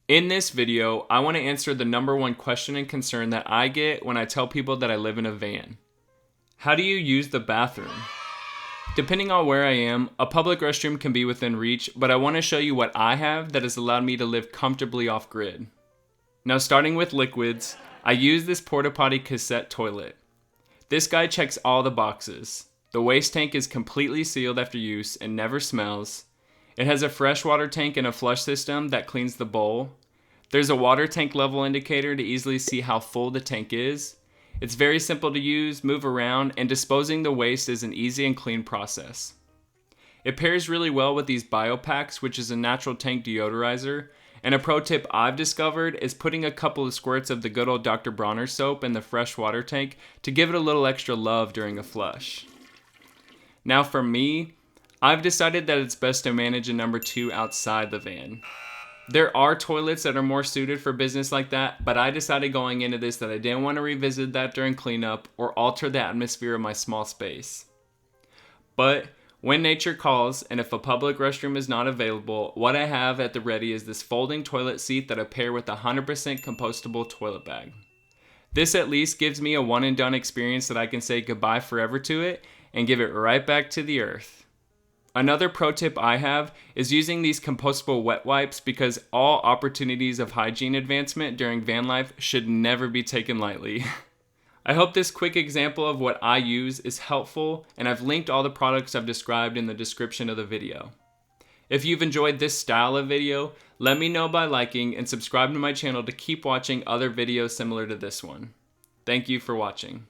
In this video, I want to answer the number one question and concern that I get when I tell people that I live in a van. How do you use the bathroom? Depending on where I am, a public restroom can be within reach, but I want to show you what I have that has allowed me to live comfortably off-grid. Now, starting with liquids, I use this Porta Potty Cassette toilet. This guy checks all the boxes. The waste tank is completely sealed after use and never smells. It has a freshwater tank and a flush system that cleans the bowl. There's a water tank level indicator to easily see how full the tank is. It's very simple to use, move around, and disposing the waste is an easy and clean process. It pairs really well with these biopacks, which is a natural tank deodorizer. And a pro tip I've discovered is putting a couple of squirts of the good old Dr.Bronner soap in the fresh water tank to give it a little extra love during a flush. Now for me, I've decided that it's best to manage a number 2 outside the van. There are toilets that are more suited for business like that, but I decided going into this that I didn't want to revisit that during cleanup or alter the atmosphere of my small space. But when nature calls, and if a public restroom is not available, what I have at the ready is this folding toilet seat that I pair with a 100% compostable toilet bag. This at least gives me a one and done experience that I can say goodbye forever to it and give it right back to the earth. Another pro tip I have is using these compostable wet wipes because all opportunities of hygiene advancement during van life should never be taken lightly. I hope this quick example of what I use is helpful, and I've linked all the products I've described in the description of the video. If you've enjoyed this style of video, let me know by liking and subscribe to my channel to keep watching other videos similar to this one. Thank you for watching.